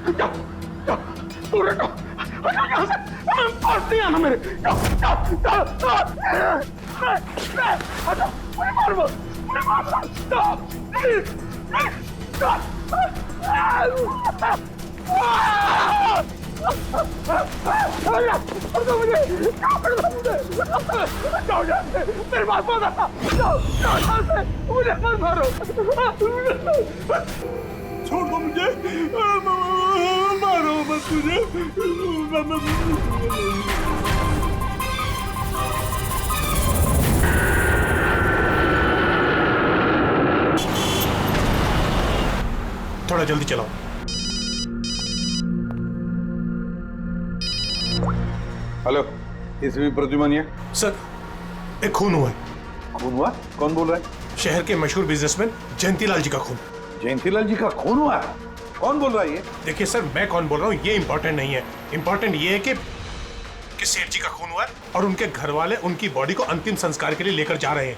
जाओ जाओ, दूर हटो, हटो यहाँ से, पास नहीं आना मेरे। जाओ जाओ जाओ, हटो, मुझे मार मत, मुझे मार मत, जाओ प्लीज, जाओ। मेरे पास मत आता, जाओ जाओ यहाँ से, मुझे मत मारो, छोड़ दो मुझे, मारो मत मुझे। थोड़ा जल्दी चलाओ। हेलो, इसवी प्रद्युमन है। सर, एक खून हुआ है। खून हुआ? कौन बोल रहा है? शहर के मशहूर बिजनेसमैन जयंतीलाल जी का खून। जयंतीलाल जी का खून हुआ है? कौन बोल रहा है ये? देखिए सर, मैं कौन बोल रहा हूँ ये इंपॉर्टेंट नहीं है। इंपॉर्टेंट ये है कि सेठ जी का खून हुआ है और उनके घर वाले उनकी बॉडी को अंतिम संस्कार के लिए लेकर जा रहे हैं।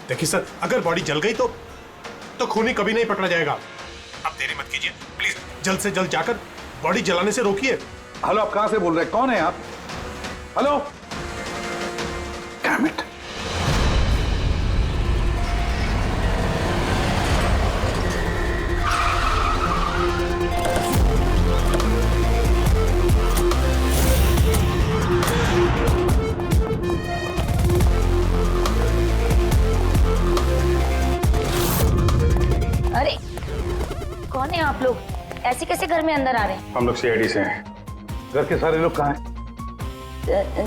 देखिए सर, अगर बॉडी जल गई तो खूनी कभी नहीं पकड़ा जाएगा। अब देरी मत कीजिए प्लीज, जल्द से जल्द जाकर बॉडी जलाने से रोकिए। हेलो, आप कहां से बोल रहे हैं? कौन है आप? Hello, damn it. अरे कौन है आप लोग? ऐसे कैसे घर में अंदर आ रहे हैं? हम लोग सीआईडी से हैं। घर के सारे लोग कहाँ हैं?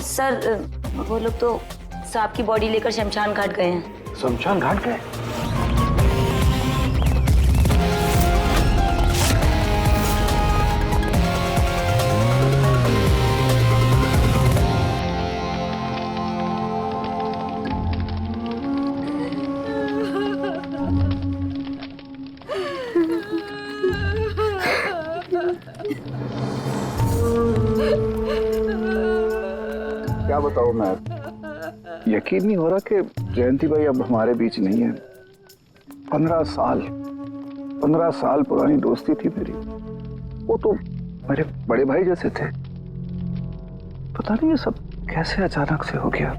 सर, वो लोग तो साहब की बॉडी लेकर शमशान घाट गए हैं। शमशान घाट गए? क्या बताऊं मैं, यकीन नहीं हो रहा कि जयंती भाई अब हमारे बीच नहीं है। 15 साल पुरानी दोस्ती थी मेरी। वो तो मेरे बड़े भाई जैसे थे। पता नहीं ये सब कैसे अचानक से हो गया।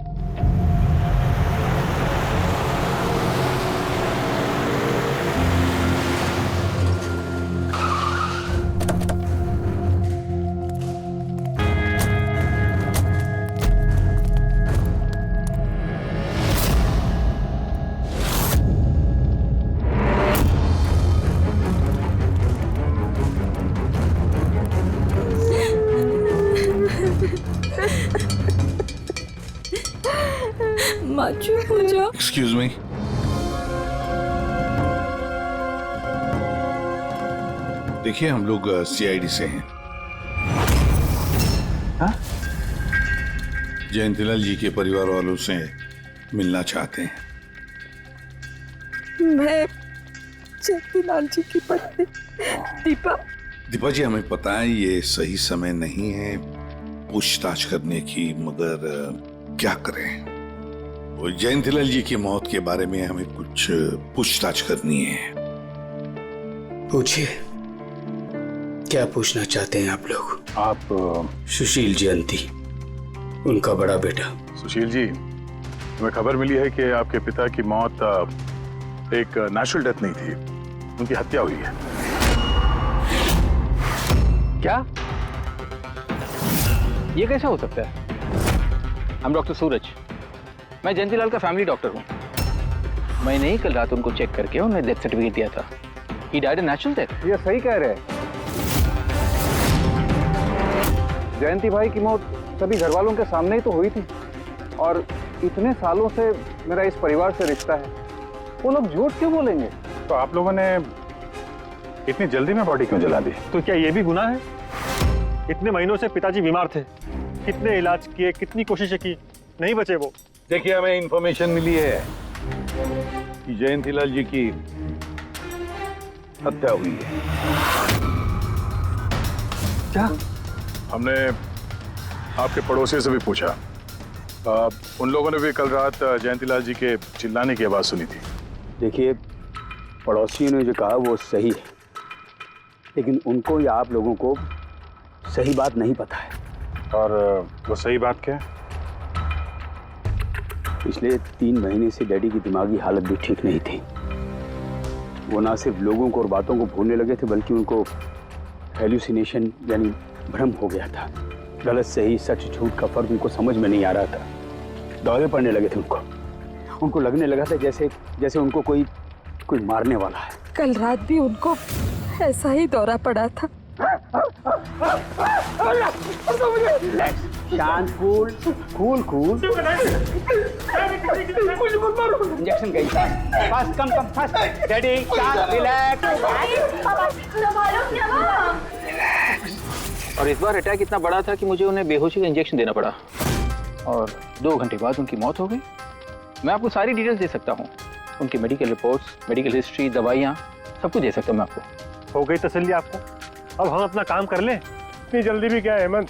चुप हो जाओ। एक्सक्यूज मी, देखिए हम लोग सीआईडी से हैं। हाँ? जयंतीलाल जी के परिवार वालों से मिलना चाहते हैं। मैं जयंतीलाल जी की पत्नी दीपा। दीपा जी, हमें पता है ये सही समय नहीं है पूछताछ करने की, मगर क्या करें? वो जयंतीलाल जी की मौत के बारे में हमें कुछ पूछताछ करनी है। पूछिए, क्या पूछना चाहते हैं आप लोग? आप सुशील जयंती, उनका बड़ा बेटा। सुशील जी, हमें खबर मिली है कि आपके पिता की मौत एक नेचुरल डेथ नहीं थी, उनकी हत्या हुई है। क्या? ये कैसे हो सकता है? हम डॉक्टर सूरज, मैं जयंतीलाल का फैमिली डॉक्टर हूँ। मैंने ही कल रात उनको चेक करके उन्हें डेथ सर्टिफिकेट दिया था। He died a natural death. ये सही कह रहे हैं। जयंती भाई की मौत सभी घर वालों के सामने ही तो हुई थी, और इतने सालों से मेरा इस परिवार से रिश्ता है, वो लोग झूठ क्यों बोलेंगे? तो आप लोगों ने इतनी जल्दी में बॉडी क्यों जला दी? तो क्या ये भी गुनाह है? इतने महीनों से पिताजी बीमार थे, कितने इलाज किए, कितनी कोशिशें की, नहीं बचे वो। देखिए, हमें इंफॉर्मेशन मिली है कि जयंतीलाल जी की हत्या हुई है। क्या? हमने आपके पड़ोसी से भी पूछा, उन लोगों ने भी कल रात जयंतीलाल जी के चिल्लाने की आवाज सुनी थी। देखिए, पड़ोसियों ने जो कहा वो सही है, लेकिन उनको या आप लोगों को सही बात नहीं पता है। और वो सही बात क्या है? पिछले 3 महीने से डैडी की दिमागी हालत भी ठीक नहीं थी। वो ना सिर्फ लोगों को और बातों को भूलने लगे थे, बल्कि उनको हेल्यूसिनेशन यानी भ्रम हो गया था। गलत सही, सच झूठ का फर्क उनको समझ में नहीं आ रहा था। दौरे पड़ने लगे थे उनको लगने लगा था जैसे उनको कोई मारने वाला है। कल रात भी उनको ऐसा ही दौरा पड़ा था। शांत, कूल। इंजेक्शन गई। Fast, come fast. डैडी, शांत, रिलैक्स। और इस बार अटैक इतना बड़ा था कि मुझे उन्हें बेहोशी का इंजेक्शन देना पड़ा और 2 घंटे बाद उनकी मौत हो गई। मैं आपको सारी डिटेल्स दे सकता हूँ, उनकी मेडिकल रिपोर्ट्स, मेडिकल हिस्ट्री, दवाइयाँ, सब कुछ दे सकता हूँ मैं आपको। हो गई तसल्ली आपको? अब हम अपना काम कर लें। इतनी जल्दी भी क्या है हेमंत?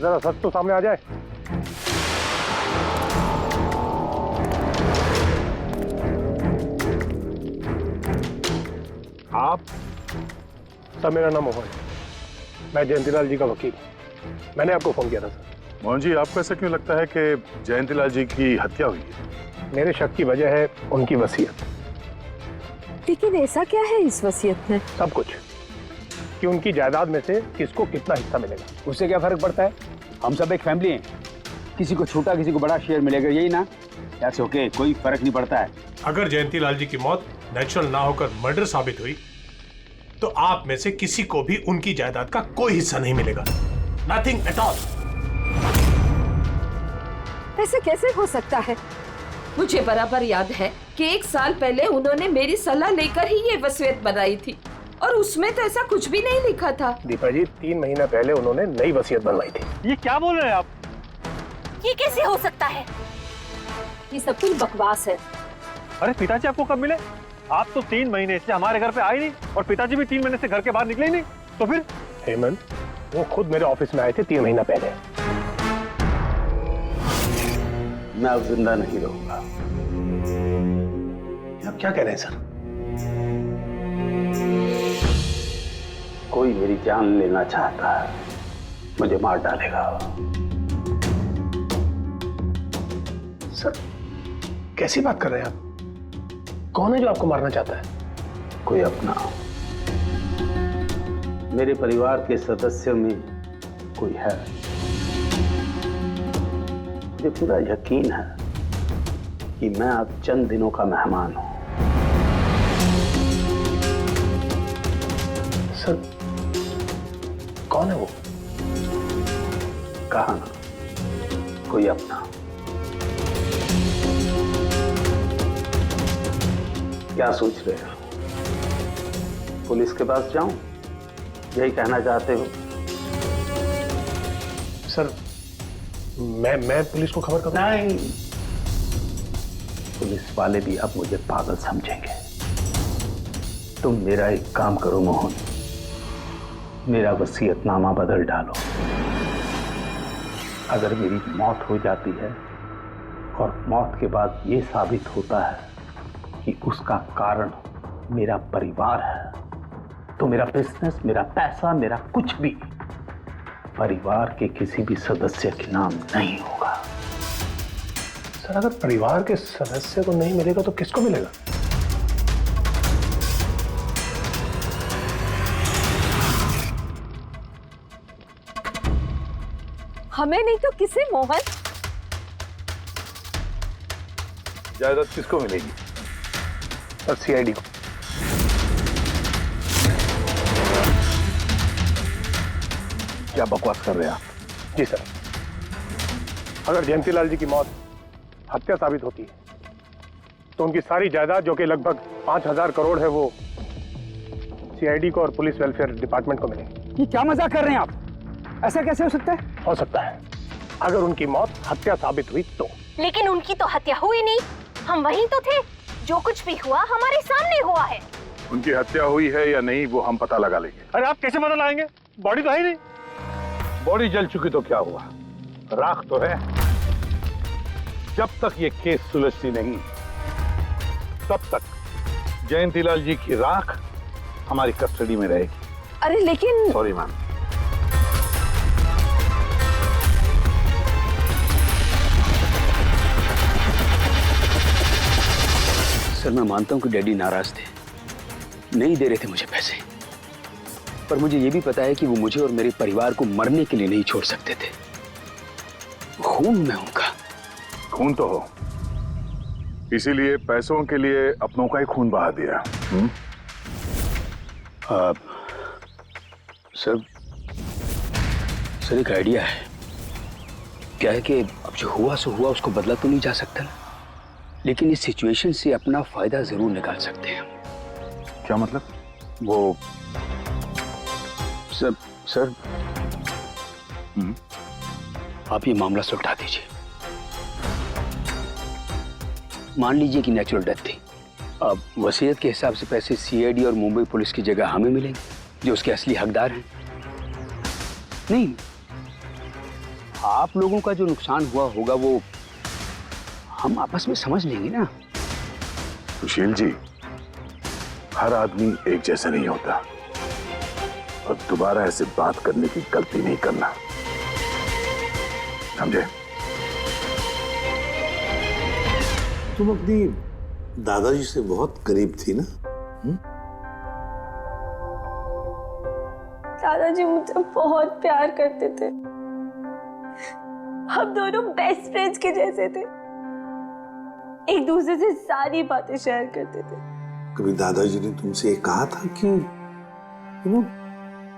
जरा सच तो सामने आ जाए। आप सर, मेरा नाम मोहन है, मैं जयंतीलाल जी का वकील। मैंने आपको फोन किया था सर। मोहन जी, आपको ऐसा क्यों लगता है कि जयंतीलाल जी की हत्या हुई है? मेरे शक की वजह है उनकी वसीयत। लेकिन ऐसा क्या है इस वसीयत में? सब कुछ, कि उनकी जायदाद में से किसको कितना हिस्सा मिलेगा। उससे क्या फर्क पड़ता है? हम सब एक फैमिली हैं, किसी को छोटा किसी को बड़ा शेयर मिलेगा, यही ना? दैट्स ओके, कोई फर्क नहीं पड़ता है। अगर जयंतीलाल जी की मौत नेचुरल ना होकर मर्डर साबित हुई तो आप में से किसी को भी उनकी जायदाद का कोई हिस्सा नहीं मिलेगा। Nothing at all. ऐसे कैसे हो सकता है? मुझे बराबर याद है कि 1 साल पहले उन्होंने मेरी सलाह लेकर ही ये वसीयत बनाई थी और उसमें तो ऐसा कुछ भी नहीं लिखा था। दीपा जी, 3 महीना पहले उन्होंने नई वसीयत बनवाई थी। ये क्या बोल रहे हैं आप? ये कैसे हो सकता है? ये सब कुछ बकवास है। अरे पिताजी आपको कब मिले? आप तो 3 महीने से हमारे घर पे आए नहीं और पिताजी भी 3 महीने से घर के बाहर निकले ही नहीं। तो फिर? हेमंत, वो खुद मेरे ऑफिस में आए थे 3 महीना पहले। मैं अब जिंदा नहीं रहूंगा। आप क्या कह रहे हैं सर? कोई मेरी जान लेना चाहता है, मुझे मार डालेगा। सर, कैसी बात कर रहे हैं आप? कौन है जो आपको मारना चाहता है? कोई अपना, मेरे परिवार के सदस्यों में कोई है। मुझे पूरा यकीन है कि मैं अब चंद दिनों का मेहमान हूं। सर, कौन है वो? कहा ना, कोई अपना। क्या सोच रहे हो? पुलिस के पास जाऊं? यही कहना चाहते हो? सर, मैं पुलिस को खबर करूं? नहीं, पुलिस वाले भी अब मुझे पागल समझेंगे। तुम मेरा एक काम करो मोहन, मेरा वसीयतनामा बदल डालो। अगर मेरी मौत हो जाती है और मौत के बाद ये साबित होता है कि उसका कारण मेरा परिवार है, तो मेरा बिजनेस, मेरा पैसा, मेरा कुछ भी परिवार के किसी भी सदस्य के नाम नहीं होगा। सर, अगर परिवार के सदस्य को नहीं मिलेगा तो किसको मिलेगा? हमें नहीं तो किसे मोहन? जायदाद किसको मिलेगी? सर, सीआईडी को। क्या बकवास कर रहे हैं आप? जी सर, अगर जयंतीलाल जी की मौत हत्या साबित होती है तो उनकी सारी जायदाद, जो कि लगभग 5000 करोड़ है, वो सीआईडी को और पुलिस वेलफेयर डिपार्टमेंट को मिलेगी। ये क्या मजाक कर रहे हैं आप? ऐसा कैसे हो सकता है? हो सकता है, अगर उनकी मौत हत्या साबित हुई तो। लेकिन उनकी तो हत्या हुई नहीं, हम वहीं तो थे। जो कुछ भी हुआ हमारे सामने हुआ है। उनकी हत्या हुई है या नहीं वो हम पता लगा लेंगे। अरे आप कैसे पता लगाएंगे? बॉडी तो है ही नहीं। बॉडी जल चुकी तो क्या हुआ, राख तो है। जब तक ये केस सुलझती नहीं तब तक जयंतीलाल जी की राख हमारी कस्टडी में रहेगी। अरे लेकिन सॉरी मैम। सर मैं मानता हूं कि डैडी नाराज थे, नहीं दे रहे थे मुझे पैसे, पर मुझे यह भी पता है कि वो मुझे और मेरे परिवार को मरने के लिए नहीं छोड़ सकते थे। खून में उनका। खून तो हो, इसीलिए पैसों के लिए अपनों का ही खून बहा दिया। सर एक आइडिया है। क्या है कि अब जो हुआ सो हुआ, उसको बदला तो नहीं जा सकता ना, लेकिन इस सिचुएशन से अपना फायदा जरूर निकाल सकते हैं। क्या मतलब? वो सर आप ये मामला सुलझा दीजिए। मान लीजिए कि नेचुरल डेथ थी, अब वसीयत के हिसाब से पैसे सीआईडी और मुंबई पुलिस की जगह हमें मिलेंगे, जो उसके असली हकदार हैं। नहीं, आप लोगों का जो नुकसान हुआ होगा वो हम आपस में समझ लेंगे ना। सुशील जी, हर आदमी एक जैसा नहीं होता, और दोबारा ऐसे बात करने की गलती नहीं करना, समझे? तुम अपनी दादाजी से बहुत करीब थी ना? दादाजी मुझे बहुत प्यार करते थे, हम दोनों बेस्ट फ्रेंड्स के जैसे थे, एक दूसरे से सारी बातें शेयर करते थे। कभी दादाजी ने तुमसे ये कहा था कि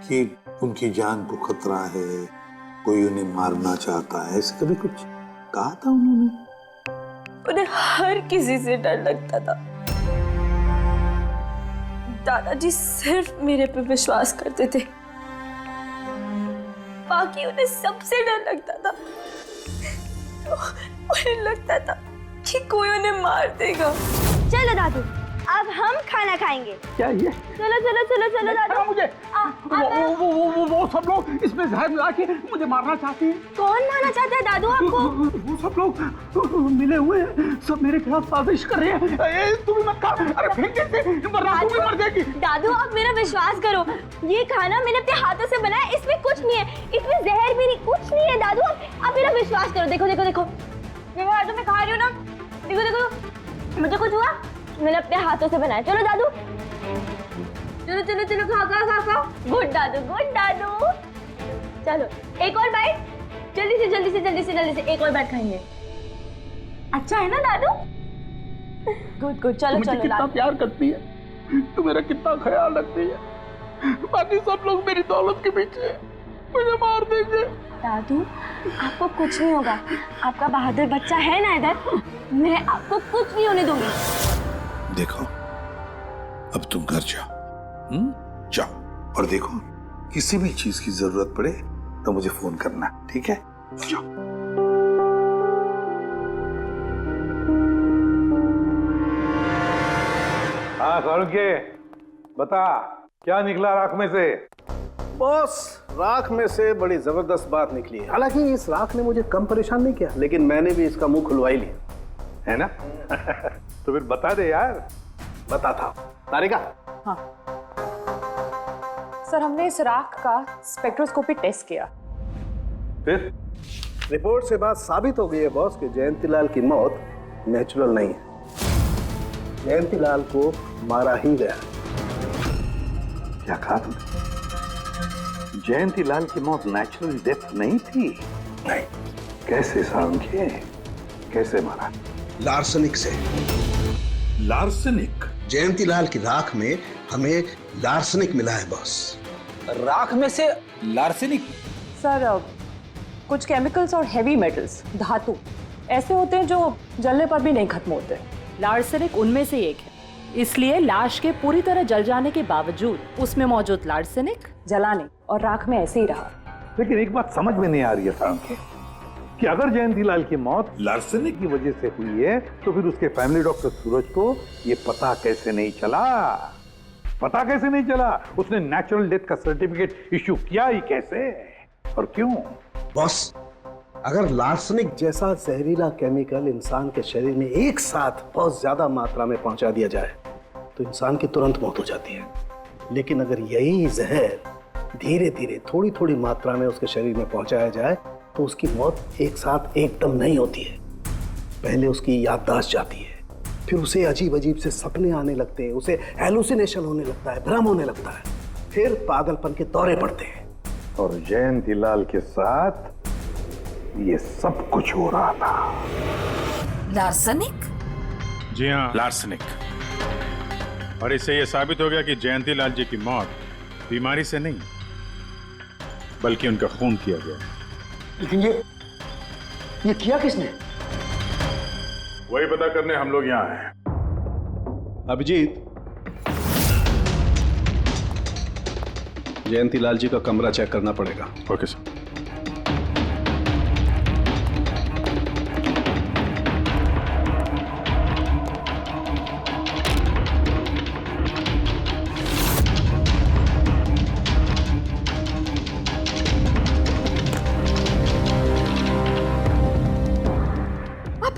कि उनकी जान को खतरा है, कोई उन्हें मारना चाहता है, ऐसे कभी कुछ कहा था उन्होंने? उन्हें हर किसी से डर लगता था। दादाजी सिर्फ मेरे पे विश्वास करते थे, बाकी उन्हें सबसे डर लगता था। तो उन्हें लगता था कि कोई उन्हें मार देगा। चलो दादू, अब हम खाना खाएंगे। क्या ये? चलो चलो चलो चलो दादू। मुझे वो सब लोग इसमें जहर मिला के मुझे मारना चाहते हैं। कौन मारना चाहता है दादू आपको? वो सब लोग मिले हुए हैं, सब मेरे खिलाफ साजिश कर रहे हैं। तुम मत खा, अरे फेंक दे, वरना तू भी मर जाएगी। दादू आप मेरा विश्वास करो, ये खाना मैंने अपने हाथों से बनाया, इसमें कुछ नहीं है, इसमें जहर भी नहीं, कुछ नहीं है दादू। आप मेरा विश्वास करो। देखो देखो देखो, मेरे हाथों में खा रही हो ना, देखो देखो, मुझे कुछ हुआ, मैंने अपने हाथों से बनाया। चलो दादू, चलो चलो चलो, खा खा खा खा। गुड दादू, गुड दादू। चलो एक और बाइट, जल्दी से जल्दी से जल्दी से जल्दी से एक और बाइट खाएंगे। अच्छा है ना दादू? Good good. चलो मुझे चलो। कितना प्यार करती है, तू मेरा कितना ख्याल रखती है, बाकी सब लोग मेरी दौलत के पीछे मुझे मार देंगे। दादू आपको कुछ नहीं होगा, आपका बहादुर बच्चा है ना इधर, मैं आपको कुछ नहीं होने दूंगी। देखो, अब तुम घर जाओ, जाओ, और देखो किसी भी चीज की जरूरत पड़े तो मुझे फोन करना, ठीक है? जाओ। हाँ सारुके, बता क्या निकला राख में से? बॉस, राख में से बड़ी जबरदस्त बात निकली है। हालांकि इस राख ने मुझे कम परेशान नहीं किया, लेकिन मैंने भी इसका मुंह खुलवा ही लिया, है ना? तो फिर बता दे यार। बताता हूं। तारिका। हाँ सर, हमने इस राख का स्पेक्ट्रोस्कोपी टेस्ट किया, फिर रिपोर्ट से बात साबित हो गई है बॉस कि जयंतीलाल की मौत नेचुरल नहीं है, जयंतीलाल को मारा ही गया। क्या कहा तुमने? जयंतीलाल की मौत नेचुरल डेथ नहीं थी? नहीं। कैसे सारुके, कैसे मारा? लार्सनिक से। लार्सनिक? जयंतीलाल की राख में हमें लार्सनिक मिला है बॉस। राख में से लार्सनिक? सर कुछ केमिकल्स और हेवी मेटल्स, धातु ऐसे होते हैं जो जलने पर भी नहीं खत्म होते। लार्सेनिक उनमें से एक है, इसलिए लाश के पूरी तरह जल जाने के बावजूद उसमें मौजूद लार्सेनिक जलाने और राख में ऐसे ही रहा। लेकिन एक बात समझ में नहीं आ रही है सारुके, कि अगर जयंतीलाल की मौत लार्सनिक की वजह से हुई है तो फिर उसके फैमिली डॉक्टर सूरज को ये पता कैसे नहीं चला? पता कैसे नहीं चला? उसने नेचुरल डेथ का सर्टिफिकेट इश्यू किया ही कैसे और क्यों? बॉस, अगर लार्सनिक जैसा जहरीला केमिकल इंसान के शरीर में एक साथ बहुत ज्यादा मात्रा में पहुंचा दिया जाए तो इंसान की तुरंत मौत हो जाती है, लेकिन अगर यही जहर धीरे धीरे थोड़ी थोड़ी मात्रा में उसके शरीर में पहुंचाया जाए तो उसकी मौत एक साथ एकदम नहीं होती है। पहले उसकी याददाश्त जाती है, फिर उसे अजीब अजीब से सपने आने लगते हैं, उसे हेलुसिनेशन होने लगता है, भ्रम होने लगता है, फिर पागलपन के दौरे पड़ते हैं। और जयंतीलाल के साथ ये सब कुछ हो रहा था। लार्सनिक? जी हाँ, लार्सनिक। और इससे यह साबित हो गया कि जयंतीलाल जी की मौत बीमारी से नहीं बल्कि उनका खून किया गया। लेकिन ये किया किसने? वही पता करने हम लोग यहाँ हैं। अभिजीत, जयंतीलाल जी का कमरा चेक करना पड़ेगा। Okay sir.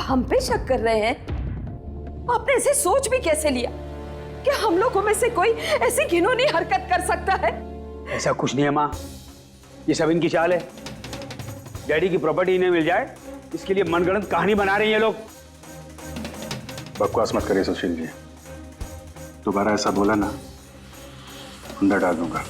हम पे शक कर रहे हैं? आपने ऐसे सोच भी कैसे लिया कि हम लोगों में से कोई ऐसी घिनौनी हरकत कर सकता है? ऐसा कुछ नहीं है माँ, ये सब इनकी चाल है। डैडी की प्रॉपर्टी इन्हें मिल जाए इसके लिए मनगढ़ंत कहानी बना रहे हैं ये लोग। बकवास मत करिए सुशील जी, दोबारा ऐसा बोला ना अंदर डाल दूंगा।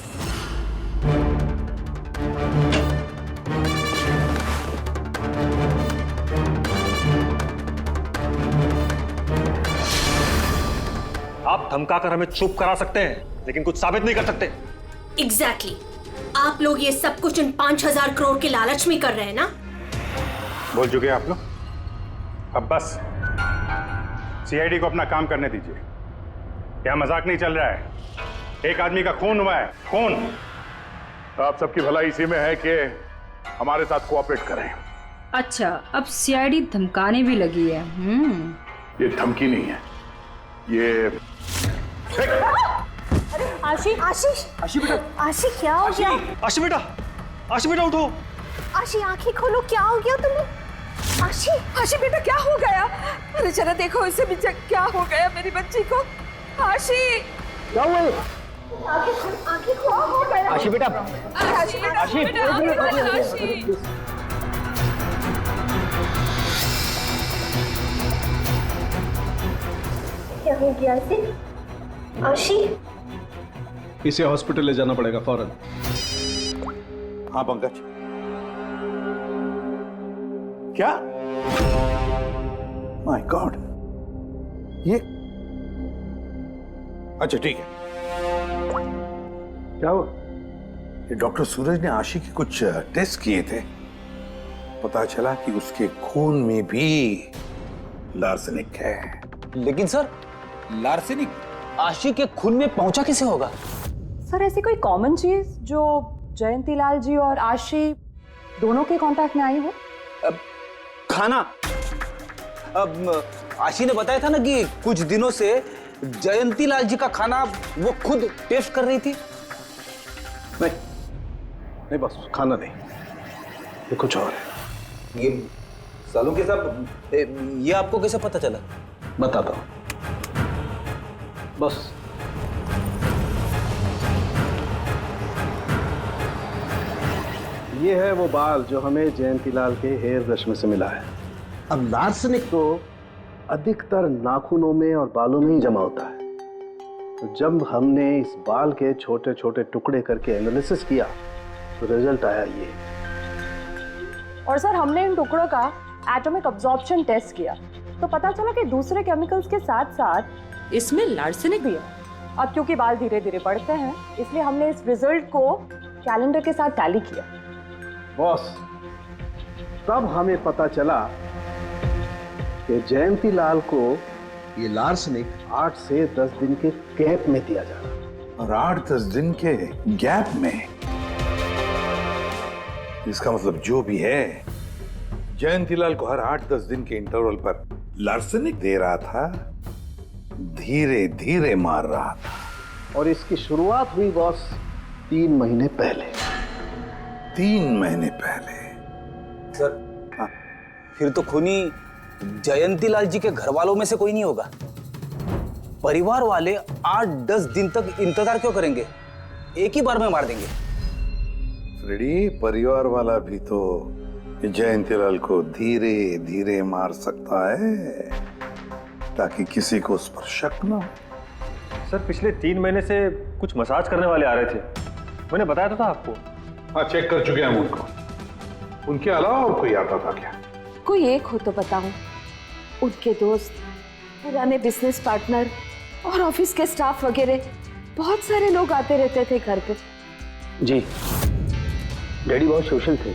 आप धमकाकर हमें चुप करा सकते हैं लेकिन कुछ साबित नहीं कर सकते। एग्जैक्टली। आप लोग ये सब कुछ इन 5,000 करोड़ के लालच में कर रहे हैं ना? बोल चुके आप लोग, अब बस सीआईडी को अपना काम करने दीजिए। क्या मजाक नहीं चल रहा है? एक आदमी का खून हुआ है, खून। आप सबकी भलाई इसी में है कि हमारे साथ कोऑपरेट करें। अच्छा, अब सीआईडी धमकाने भी लगी है। ये धमकी नहीं है, ये आशी बेटा, आशी क्या हो गया? आशी बेटा उठो। आशी आंखें खोलो, क्या हो गया तुम्हें? आशी बेटा क्या हो गया? अरे जरा देखो इसे भी, क्या हो गया मेरी बच्ची को? आशी क्या हुआ? आंखें खोलो, हो गया। आशी बेटा, क्या हो गया इसे? आशी इसे हॉस्पिटल ले जाना पड़ेगा फौरन। हाँ पंकज, क्या? माय गॉड, ये अच्छा ठीक है। क्या हुआ? ये डॉक्टर सूरज ने आशी के कुछ टेस्ट किए थे, पता चला कि उसके खून में भी लार्सेनिक है। लेकिन सर, लार्सेनिक आशी के खून में पहुंचा कैसे होगा? सर, ऐसी कोई कॉमन चीज जो जयंतीलाल जी और आशी दोनों के कांटेक्ट में आई हो? खाना। अब आशी ने बताया था ना कि कुछ दिनों से जयंतीलाल जी का खाना वो खुद टेस्ट कर रही थी। नहीं बस खाना नहीं, ये कुछ और है। ये सालों के साथ ये आपको कैसे पता चला? बताता हूं, बस ये है वो बाल जो हमें जयंतीलाल के हेयर ब्रश में से मिला है। अब लार्सेनिक तो अधिकतर नाखूनों में और बालों में ही जमा होता है, तो जब हमने इस बाल के छोटे छोटे टुकड़े करके एनालिसिस किया तो रिजल्ट आया ये। और सर, हमने इन टुकड़ों का एटॉमिक अब्जॉर्प्शन टेस्ट किया तो पता चला कि दूसरे केमिकल्स के साथ साथ इसमें लार्सेनिक भी है। अब क्योंकि बाल धीरे धीरे बढ़ते हैं इसलिए हमने इस रिजल्ट को कैलेंडर के साथ टैली किया। बॉस, तब हमें पता चला कि जयंतीलाल को ये लार्सेनिक 8 से 10 दिन के गैप में दिया जा रहा। और 8-10 दिन के गैप में? इसका मतलब जो भी है, जयंतीलाल को हर 8-10 दिन के इंटरवल पर लार्सेनिक दे रहा था, धीरे धीरे मार रहा था। और इसकी शुरुआत हुई बॉस 3 महीने पहले। 3 महीने पहले? सर, हाँ, फिर तो खूनी जयंतीलाल जी के घर वालों में से कोई नहीं होगा। परिवार वाले 8-10 दिन तक इंतजार क्यों करेंगे? एक ही बार में मार देंगे। फ्रेडी, परिवार वाला भी तो जयंतीलाल को धीरे धीरे मार सकता है ताकि किसी को उस पर शक ना हो। सर पिछले 3 महीने से कुछ मसाज करने वाले आ रहे थे, मैंने बताया तो था आपको। हाँ, चेक कर चुके हम उनको। उनके अलावा और कोई आता था क्या? कोई एक हो तो बताओ। उनके दोस्त, पुराने बिजनेस पार्टनर और ऑफिस के स्टाफ वगैरह बहुत सारे लोग आते रहते थे घर पे। जी, डैडी बहुत सोशल थे।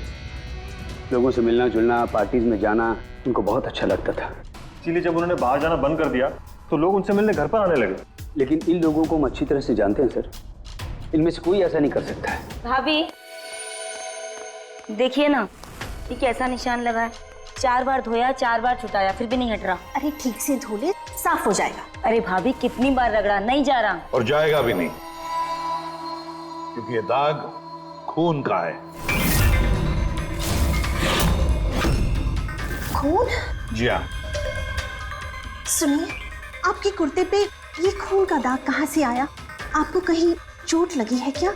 लोगों से मिलना जुलना, पार्टीज में जाना उनको बहुत अच्छा लगता था। इसीलिए जब उन्होंने बाहर जाना बंद कर दिया तो लोग उनसे मिलने घर पर आने लगे। लेकिन इन लोगों को हम अच्छी तरह से जानते हैं सर, इनमें से कोई ऐसा नहीं कर सकता है। भाभी देखिए ना, ये कैसा निशान लगा है। 4 बार धोया, 4 बार छुटाया, फिर भी नहीं हट रहा। अरे ठीक से धो ले, साफ हो जाएगा। अरे भाभी कितनी बार रगड़ा, नहीं जा रहा। और जाएगा भी नहीं, क्योंकि ये दाग खून का है। खून? जी हाँ। सुनिए, आपके कुर्ते पे ये खून का दाग कहाँ से आया? आपको कहीं चोट लगी है क्या?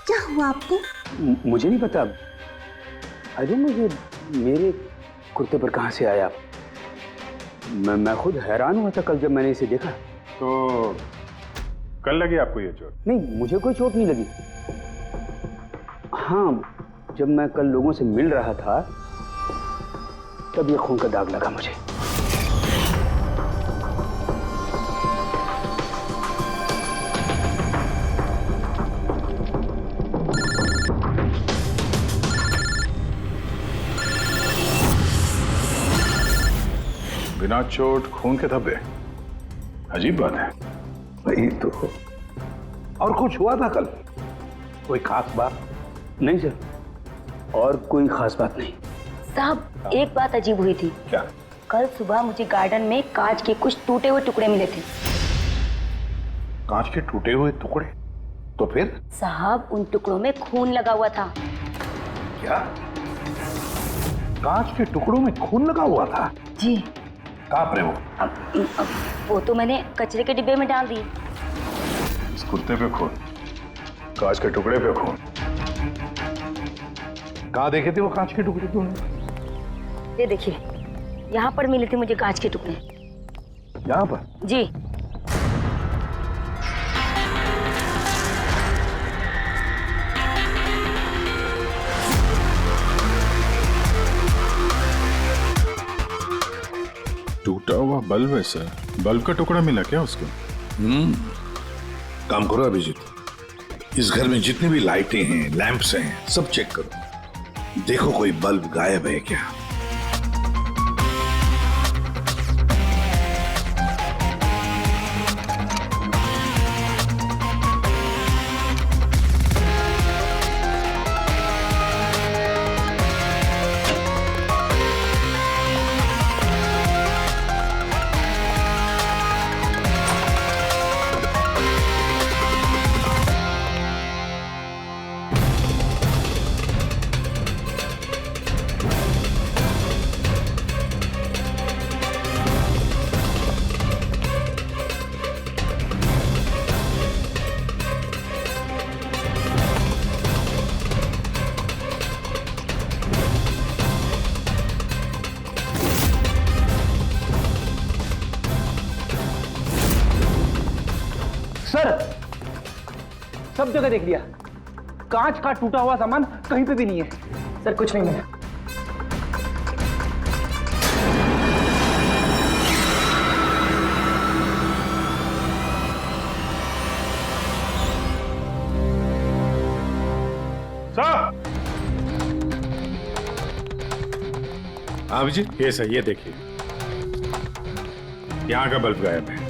क्या हुआ आपको? मुझे नहीं पता। अरे मुझे मेरे कुर्ते पर कहाँ से आया? मैं खुद हैरान हुआ था कल जब मैंने इसे देखा। तो कल लगी आपको ये चोट? नहीं, मुझे कोई चोट नहीं लगी। हाँ, जब मैं कल लोगों से मिल रहा था तब ये खून का दाग लगा मुझे। बिना चोट खून के धब्बे, अजीब बात है। वही तो। और कुछ हुआ था कल? कोई खास बात? नहीं सर, और कोई खास बात नहीं। साहब, एक बात अजीब हुई थी। क्या? कल सुबह मुझे गार्डन में कांच के कुछ टूटे हुए टुकड़े मिले थे। कांच के टूटे हुए टुकड़े? तो फिर? साहब, उन टुकड़ों में खून लगा हुआ था। क्या? कांच के टुकड़ों में खून लगा हुआ था? जी। कहाँ पर है वो? अब वो तो मैंने कचरे के डिब्बे में डाल दिए। इस कुर्ते पे खून, कांच के टुकड़े पे खून। कहाँ देखे थे वो कांच के टुकड़े तूने? ये देखिए, यहाँ पर मिले थे मुझे कांच के टुकड़े। यहाँ पर? जी। टूटा हुआ बल्ब है सर। बल्ब का टुकड़ा मिला क्या उसको? काम करो अभिजीत, इस घर में जितनी भी लाइटें हैं, लैंप्स हैं, सब चेक करो। देखो कोई बल्ब गायब है क्या? सर, सब जगह देख लिया, कांच का टूटा हुआ सामान कहीं पे भी नहीं है। सर कुछ नहीं मिला। अभिजीत, ये सही, ये देखिए, यहाँ का बल्ब गायब है।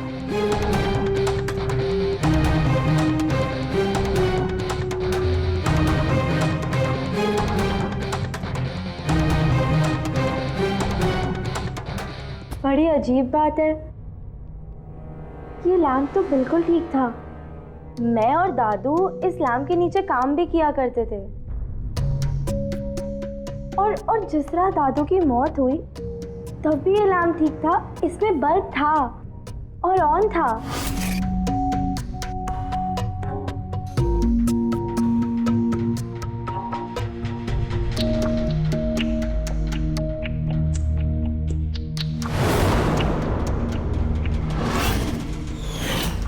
बड़ी अजीब बात है, ये लैम्प तो बिल्कुल ठीक था। मैं और दादू इस लैम्प के नीचे काम भी किया करते थे। और जिस तरह दादू की मौत हुई तब भी ये लैम्प ठीक था, इसमें बल्ब था और ऑन था।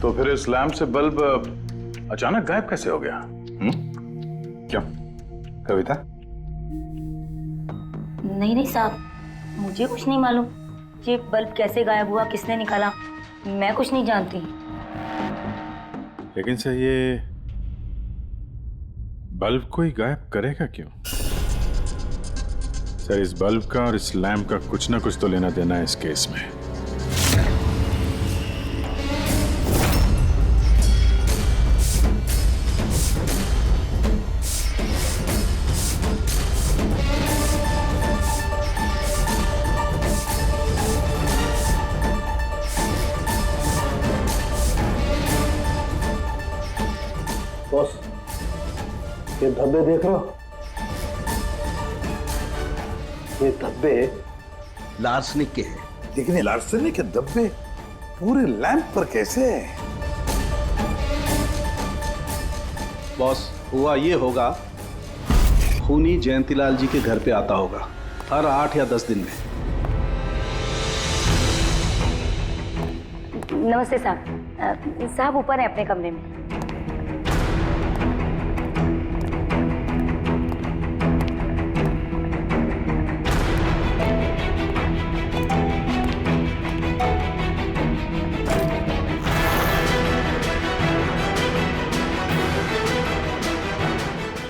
तो फिर इस लैंप से बल्ब अचानक गायब कैसे हो गया? क्यों कविता? नहीं साहब, मुझे कुछ नहीं मालूम। ये बल्ब कैसे गायब हुआ, किसने निकाला, मैं कुछ नहीं जानती। लेकिन सर ये बल्ब कोई गायब करेगा क्यों? सर इस बल्ब का और इस लैंप का कुछ ना कुछ तो लेना देना है इस केस में। बॉस, ये धब्बे देख रहे हो? ये धब्बे लार्सनिक के हैं। लेकिन ये लार्सनिक के धब्बे पूरे लैंप पर कैसे है? बॉस, हुआ ये होगा, खूनी जयंतीलाल जी के घर पे आता होगा हर 8 या 10 दिन में। नमस्ते साहब। साहब ऊपर है अपने कमरे में।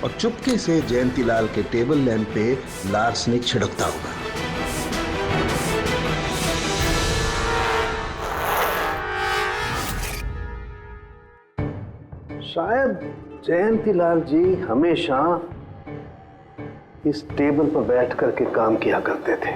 और चुपके से जयंतीलाल के टेबल लैंप पे लार्सनिक छिड़कता होगा। शायद जयंतीलाल जी हमेशा इस टेबल पर बैठ करके काम किया करते थे।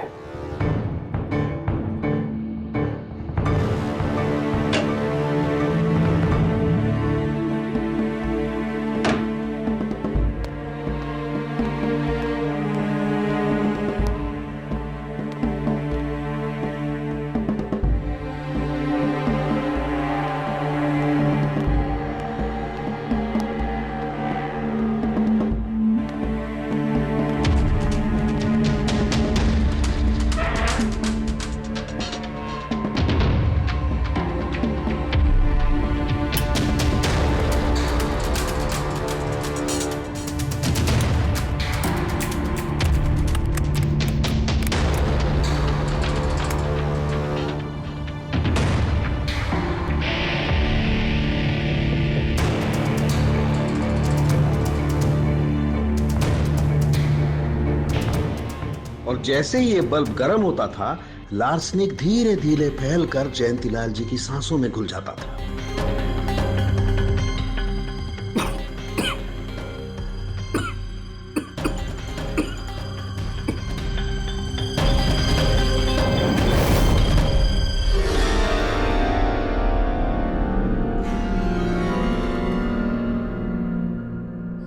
और जैसे ही ये बल्ब गर्म होता था, लार्सनिक धीरे धीरे फैलकर जयंतीलाल जी की सांसों में घुल जाता था।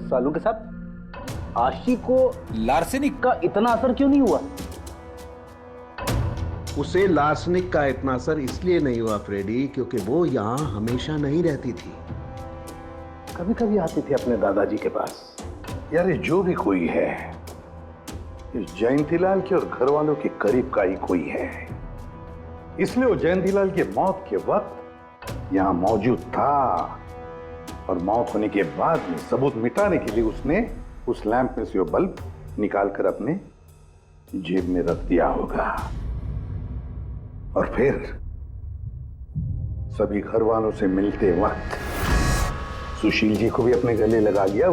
सालू के साथ आशी को लार्सेनिक का इतना असर क्यों नहीं हुआ? उसे लार्सनिक का इतना असर इसलिए नहीं हुआ फ्रेडी, क्योंकि वो यहाँ हमेशा नहीं रहती थी। कभी कभी आती थी अपने दादाजी के पास। यार ये जो भी कोई है, इस जयंतीलाल के और घर वालों के करीब का ही कोई है, इसलिए वो जयंतीलाल की मौत के वक्त यहाँ मौजूद था और मौत होने के बाद में सबूत मिटाने के लिए उसने उस लैंप में से वो बल्ब निकालकर अपने जेब में रख दिया होगा और फिर सभी घर वालों से मिलते वक्त सुशील जी को भी अपने गले लगा लिया।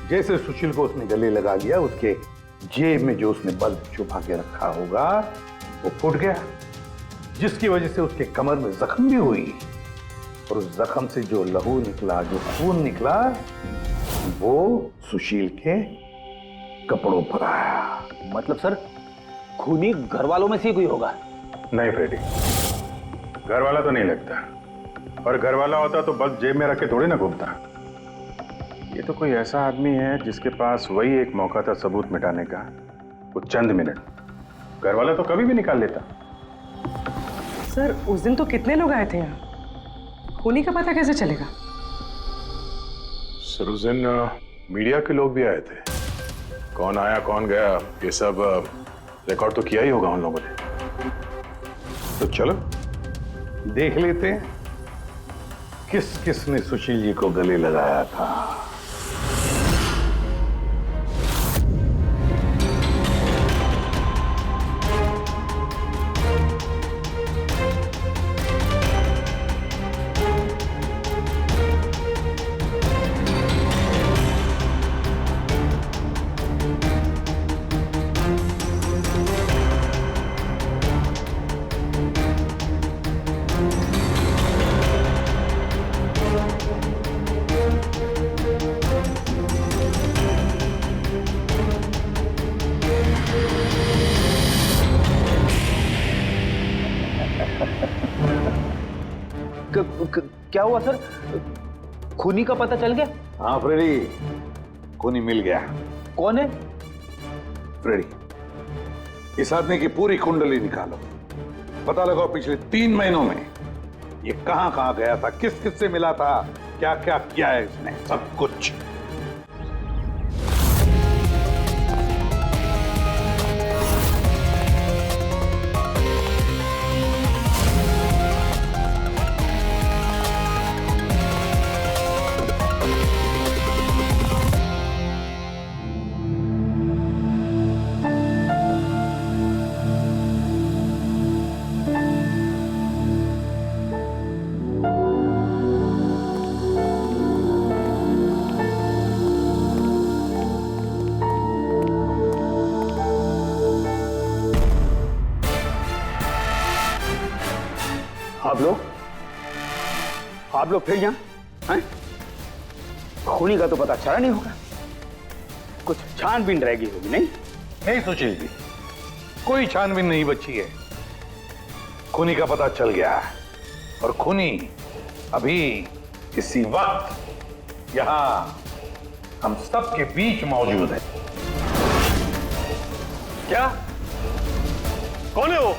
जैसे सुशील को उसने गले लगा लिया, उसके जेब में जो उसने बल्ब छुपा के रखा होगा वो फूट गया, जिसकी वजह से उसके कमर में जख्म भी हुई और उस जख्म से जो लहू निकला, जो खून निकला, वो सुशील के कपड़ों पर आया। मतलब सर, खूनी घर वालों में से कोई होगा? नहीं फ्रेडी, घर वाला तो नहीं लगता, और घर वाला होता तो बल्ब जेब में रख के थोड़ी ना घूमता। ये तो कोई ऐसा आदमी है जिसके पास वही एक मौका था सबूत मिटाने का, वो चंद मिनट। घर वाला तो कभी भी निकाल लेता। सर उस दिन तो कितने लोग आए थे यहाँ, खूनी का पता कैसे चलेगा? सर उस दिन मीडिया के लोग भी आए थे, कौन आया कौन गया ये सब रिकॉर्ड तो किया ही होगा उन लोगों ने। तो चलो देख लेते हैं किस किसने सुशील जी को गले लगाया था। क्या हुआ सर? खूनी का पता चल गया? हाँ फ्रेडी, खूनी मिल गया। कौन है? फ्रेडी, इस आदमी की पूरी कुंडली निकालो, पता लगाओ पिछले 3 महीनों में ये कहां कहां गया था, किस किस से मिला था, क्या क्या किया है इसने, सब कुछ। आप लोग फिर यहाँ हैं? खूनी का तो पता चला नहीं होगा, कुछ छानबीन रहेगी होगी। नहीं सुशील जी, कोई छानबीन नहीं बची है। खूनी का पता चल गया है और खूनी अभी इसी वक्त यहां हम सब के बीच मौजूद है। क्या? कौन है वो?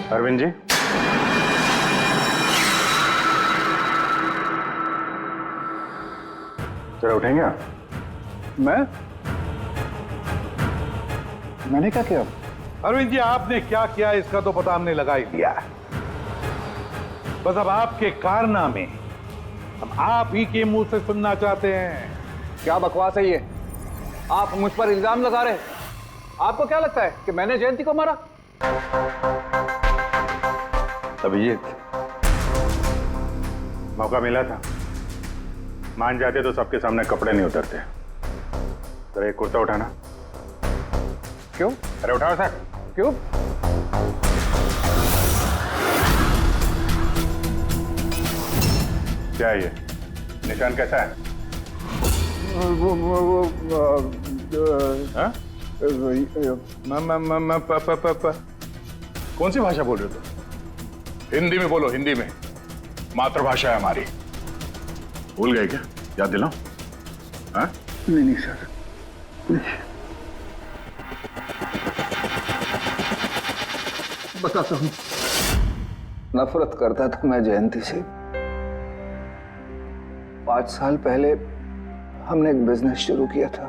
अरविंद जी, जरा उठेंगे आप? मैंने क्या किया? अरविंद जी, आपने क्या किया इसका तो पता हमने लगा ही दिया। बस अब आपके कारनामे हम आप ही के मुंह से सुनना चाहते हैं। क्या बकवास है ये? आप मुझ पर इल्जाम लगा रहे हैं। आपको क्या लगता है कि मैंने जयंती को मारा? अभिजीत, मौका मिला था, मान जाते तो सबके सामने कपड़े नहीं उतरते। जरा एक कुर्ता उठाना। क्यों? अरे उठाओ सर। क्यों? क्या है ये? निशान कैसा है? हाँ? कौन सी भाषा बोल रहे हो तुम? हिंदी में बोलो, हिंदी में, मातृभाषा है हमारी। भूल गए क्या? याद दिलाओ। हाँ? नहीं सर, बताता हूँ। नफरत करता था मैं जयंती से। 5 साल पहले हमने एक बिजनेस शुरू किया था।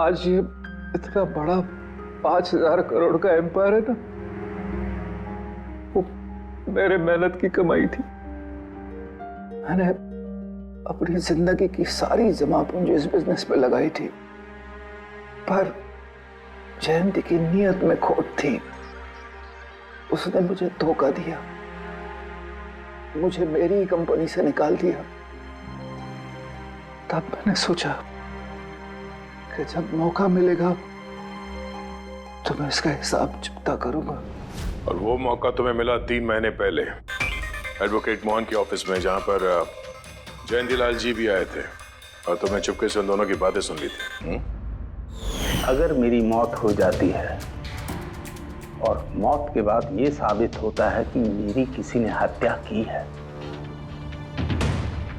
आज ये इतना बड़ा 5000 करोड़ का एम्पायर है ना, वो मेरे मेहनत की कमाई थी। मैंने अपनी जिंदगी की सारी जमा पूंजी इस बिजनेस पे लगाई थी, पर जयंती की नीयत में खोट थी। उसने मुझे धोखा दिया, मुझे मेरी ही कंपनी से निकाल दिया। तब मैंने सोचा कि जब मौका मिलेगा तो मैं इसका हिसाब चुकता करूंगा। और वो मौका तुम्हें मिला 3 महीने पहले एडवोकेट मोहन के ऑफिस में, जहां पर जयंतीलाल जी भी आए थे और तुमने चुपके से उन दोनों की बातें सुन ली थी। अगर मेरी मौत हो जाती है और मौत के बाद ये साबित होता है कि मेरी किसी ने हत्या की है,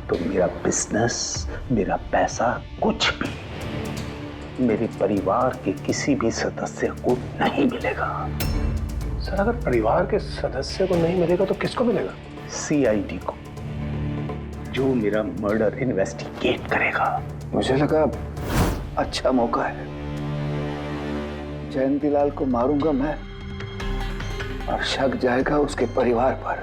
तो मेरा बिजनेस, मेरा पैसा, कुछ भी मेरे परिवार के किसी भी सदस्य को नहीं मिलेगा। सर अगर परिवार के सदस्य को नहीं मिलेगा तो किसको मिलेगा? सीआईडी को, जो मेरा मर्डर इन्वेस्टिगेट करेगा। मुझे लगा अच्छा मौका है, जयंतीलाल को मारूंगा मैं और शक जाएगा उसके परिवार पर।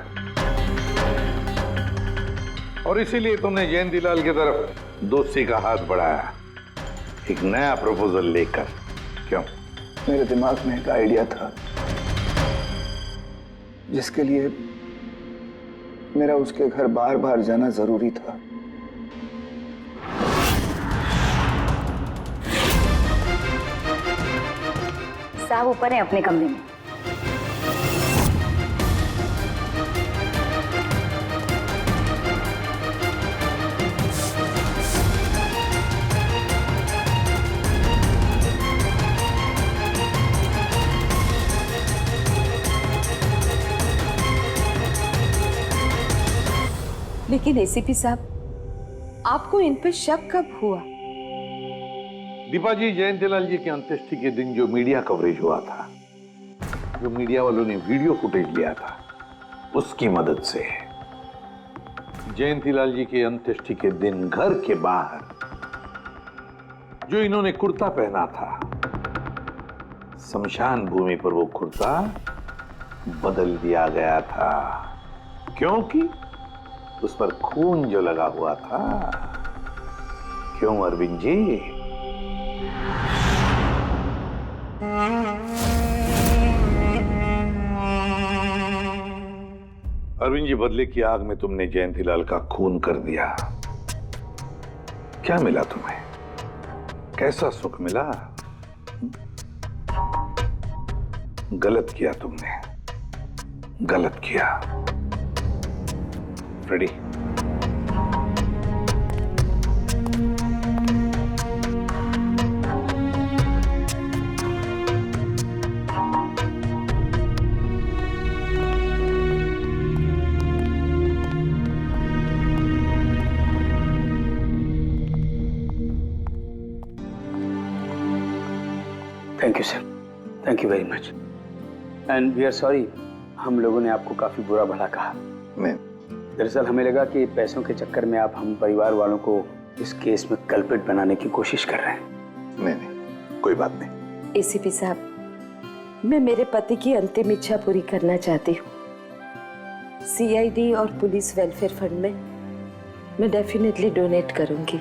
और इसीलिए तुमने जयंतीलाल की तरफ दोस्ती का हाथ बढ़ाया, एक नया प्रपोजल लेकर। क्यों? मेरे दिमाग में एक आइडिया था जिसके लिए मेरा उसके घर बार बार जाना जरूरी था। साहब ऊपर है अपने कमरे में। लेकिन एसीपी साहब, आपको इन पे शक कब हुआ? दीपा जी, जयंतीलाल जी की अंत्येष्टि के दिन जो मीडिया कवरेज हुआ था, जो मीडिया वालों ने वीडियो फुटेज लिया था, उसकी मदद से जयंतीलाल जी के अंत्येष्टि के दिन घर के बाहर जो इन्होंने कुर्ता पहना था, शमशान भूमि पर वो कुर्ता बदल दिया गया था, क्योंकि उस पर खून जो लगा हुआ था। क्यों अरविंद जी? अरविंद जी, बदले की आग में तुमने जयंतीलाल का खून कर दिया। क्या मिला तुम्हें? कैसा सुख मिला? गलत किया तुमने, गलत किया। Ready? Thank you sir, thank you very much, and we are sorry, हम लोगों ने आपको काफी बुरा भला कहा। मैं दरअसल हमें लगा कि पैसों के चक्कर में आप हम परिवार वालों को इस केस में कल्प्रिट बनाने की कोशिश कर रहे हैं। नहीं, कोई बात नहीं। एसीपी साहब, मैं मेरे पति की अंतिम इच्छा पूरी करना चाहती हूँ। सीआईडी और पुलिस वेलफेयर फंड में मैं डेफिनेटली डोनेट करूंगी।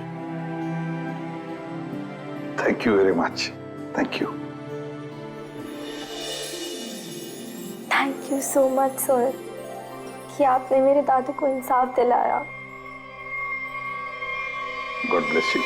Thank you very much, thank you. Thank you so much sir कि आपने मेरे दादू को इंसाफ दिलाया। God bless you.